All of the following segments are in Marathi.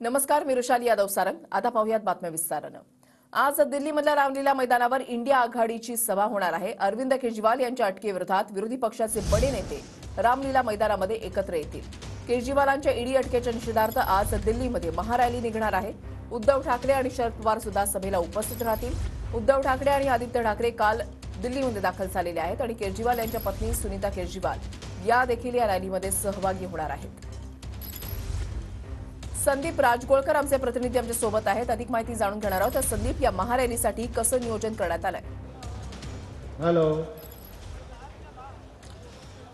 नमस्कार, मी रुशाली यादव सारंग। आता पाहूयात बातम्या विस्तारानं। आज दिल्लीमधल्या रामलीला मैदानावर इंडिया आघाडीची सभा होणार आहे। अरविंद केजरीवाल यांच्या अटकेविरोधात विरोधी पक्षाचे बडे नेते रामलीला मैदानामध्ये एकत्र येतील। केजरीवालांच्या ईडी अटकेच्या निषेधार्थ आज दिल्लीमध्ये महारॅली निघणार आहे। उद्धव ठाकरे आणि शरद पवार सुद्धा सभेला उपस्थित राहतील। उद्धव ठाकरे आणि आदित्य ठाकरे काल दिल्लीमध्ये दाखल झालेले आहेत आणि केजरीवाल यांच्या पत्नी सुनीता केजरीवाल या देखील या रॅलीमध्ये सहभागी होणार आहेत। संदीप राजगोळकर आमचे प्रतिनिधी आमच्या सोबत आहेत। अधिक माहिती जाणून घेणार आहोत। तर संदीप, या महारॅलीसाठी कसं नियोजन करण्यात आलंय? हॅलो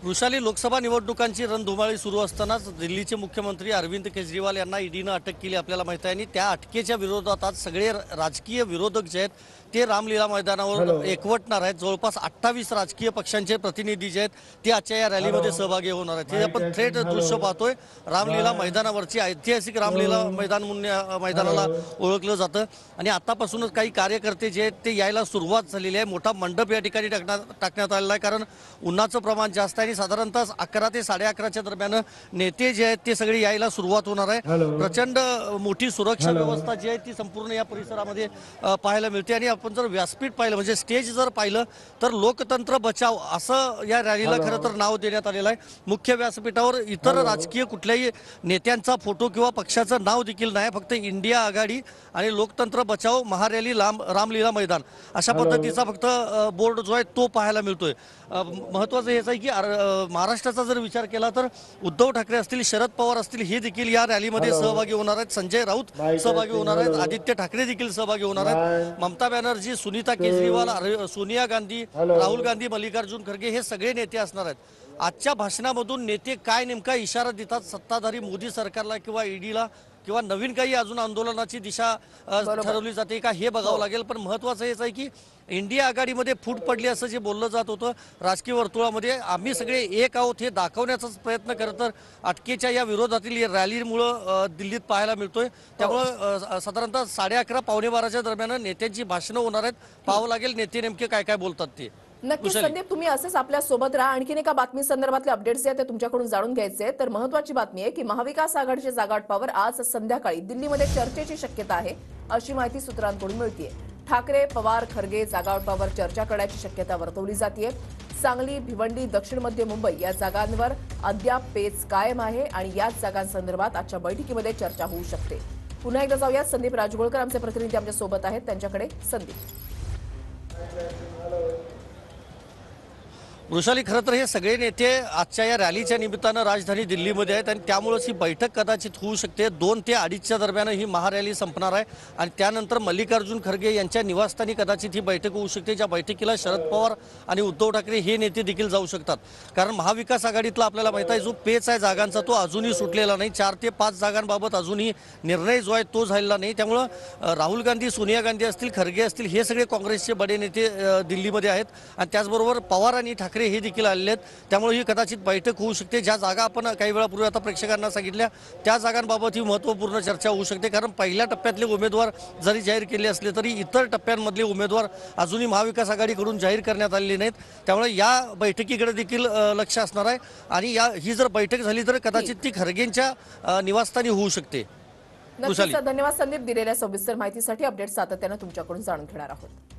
वृषाली, लोकसभा निवडणुकांची रणधुमाळी सुरू असतानाच दिल्लीचे मुख्यमंत्री अरविंद केजरीवाल यांना ईडीनं अटक केली आपल्याला माहिती आहे। आणि त्या अटकेच्या विरोधात आज सगळे राजकीय विरोधक जे आहेत ते रामलीला मैदानावर एकवटणार आहेत। जवळपास 28 राजकीय पक्षांचे प्रतिनिधी जे आहेत ते आजच्या या रॅलीमध्ये सहभागी होणार आहेत। हे आपण थेट दृश्य पाहतोय। रामलीला मैदानावरची ऐतिहासिक रामलीला मैदानाला ओळखलं जातं आणि आतापासूनच काही कार्यकर्ते जे आहेत ते यायला सुरुवात झालेली आहे। मोठा मंडप या ठिकाणी टाकण्यात आलेला आहे, कारण उन्हाचं प्रमाण जास्त आहे आणि साधारणतः 11 ते 11:30च्या दरम्यान नेते जे आहेत ते सगळे यायला सुरुवात होणार आहे। प्रचंड मोठी सुरक्षा व्यवस्था जी आहे ती संपूर्ण या परिसरामध्ये पाहायला मिळते। आणि आपण जर व्यासपीठ पाहिलं, म्हणजे स्टेज जर पाहिलं, तर लोकतंत्र बचाव असं या रॅलीला खरं तर नाव देण्यात आलेलं आहे। मुख्य व्यासपीठावर इतर राजकीय कुठल्याही नेत्यांचा फोटो किंवा पक्षाचं नाव देखील नाही, फक्त इंडिया आघाडी आणि लोकतंत्र बचाव महारॅली रामलीला मैदान अशा पद्धतीचा फक्त बोर्ड जो आहे तो पाहायला मिळतोय। महत्त्वाचं हेच आहे की महाराष्ट्राचा जर विचार केला तर उद्धव ठाकरे असतील, शरद पवार असतील, हे देखील या रॅलीमध्ये सहभागी होणार आहेत। संजय राऊत सहभागी होणार आहेत, आदित्य ठाकरे देखील सहभागी होणार आहेत। ममता बॅनर्जी, सुनीता केजरीवाल, सोनिया गांधी, राहुल गांधी, मल्लिकार्जुन खरगे हे सगळे नेते असणार आहेत। आजच्या भाषणामधून नेते काय नेमका इशारा देतात सत्ताधारी मोदी सरकारला किंवा ईडीला, किंवा नवीन काही अजून आंदोलनाची दिशा ठरवली जाते का, हे बघावं लागेल। पण महत्त्वाचं हेच आहे की इंडिया आघाडीमध्ये फूट पडली असं जे बोललं जात होतं राजकीय वर्तुळामध्ये, आम्ही सगळे एक आहोत हे दाखवण्याचाच प्रयत्न खरं तर अटकेच्या या विरोधातील रॅलीमुळं दिल्लीत पाहायला मिळतोय। त्यामुळं साधारणतः 11:30 पावणे 12च्या दरम्यान नेत्यांची भाषणं होणार आहेत। पाहावं लागेल नेते नेमके काय काय बोलतात ते। नक्कीच संदीप, तुम्ही असंच आपल्या सोबत राहा। आणखीन एका बातमी संदर्भातले अपडेट्स जे आहेत ते तुमच्याकडून जाणून घ्यायचे आहेत। तर महत्त्वाची बातमी आहे की महाविकास आघाडीच्या जागावाटपावर आज संध्याकाळी दिल्लीमध्ये चर्चेची शक्यता आहे, अशी माहिती सूत्रांकडून मिळतेय। ठाकरे, पवार, खरगे जागावाटपावर चर्चा करण्याची शक्यता वर्तवली जाते। सांगली, भिवंडी, दक्षिण मध्य मुंबई या जागांवर अद्याप पेच कायम आहे आणि याच जागांसंदर्भात आजच्या बैठकीमध्ये चर्चा होऊ शकते। पुन्हा एकदा जाऊयात, संदीप राजगोळकर आमचे प्रतिनिधी आमच्या सोबत आहेत, त्यांच्याकडे। संदीप। वृषाली, खरं तर हे सगळे नेते आजच्या या रॅलीच्या निमित्तानं राजधानी दिल्लीमध्ये आहेत आणि त्यामुळेच ही बैठक कदाचित होऊ शकते। 2 ते 2:30च्या दरम्यान ही महारॅली संपणार आहे आणि त्यानंतर मल्लिकार्जुन खरगे यांच्या निवासस्थानी कदाचित ही बैठक होऊ शकते, ज्या बैठकीला शरद पवार आणि उद्धव ठाकरे हे नेते देखील जाऊ शकतात। कारण महाविकास आघाडीतला आपल्याला माहिती आहे जो पेच आहे जागांचा तो अजूनही सुटलेला नाही। 4 ते 5 जागांबाबत अजूनही निर्णय जो आहे तो झालेला नाही। त्यामुळं राहुल गांधी, सोनिया गांधी असतील, खरगे असतील, हे सगळे काँग्रेसचे बडे नेते दिल्लीमध्ये आहेत आणि त्याचबरोबर पवार आणि ठाकरे हे देखील आलेले आहेत। त्यामुळे ही कदाचित बैठक होऊ शकते। ज्या जागा आपण काही वेळापूर्वी आता प्रेक्षकांना सांगितल्या त्या जागांबाबत ही महत्त्वपूर्ण चर्चा होऊ शकते, कारण पहिल्या टप्प्यातले उमेदवार जरी जाहीर केले असले तरी इतर टप्प्यांमधले उमेदवार अजूनही महाविकास आघाडीकडून जाहीर करण्यात आलेले नाहीत। त्यामुळे या बैठकीकडे देखील लक्ष असणार आहे आणि ही जर बैठक झाली तर कदाचित ती खरगेंच्या निवासस्थानी होऊ शकते। धन्यवाद संदीप, दिलेल्या सविस्तर माहितीसाठी। अपडेट सातत्याने तुमच्याकडून जाणून घेणार आहोत।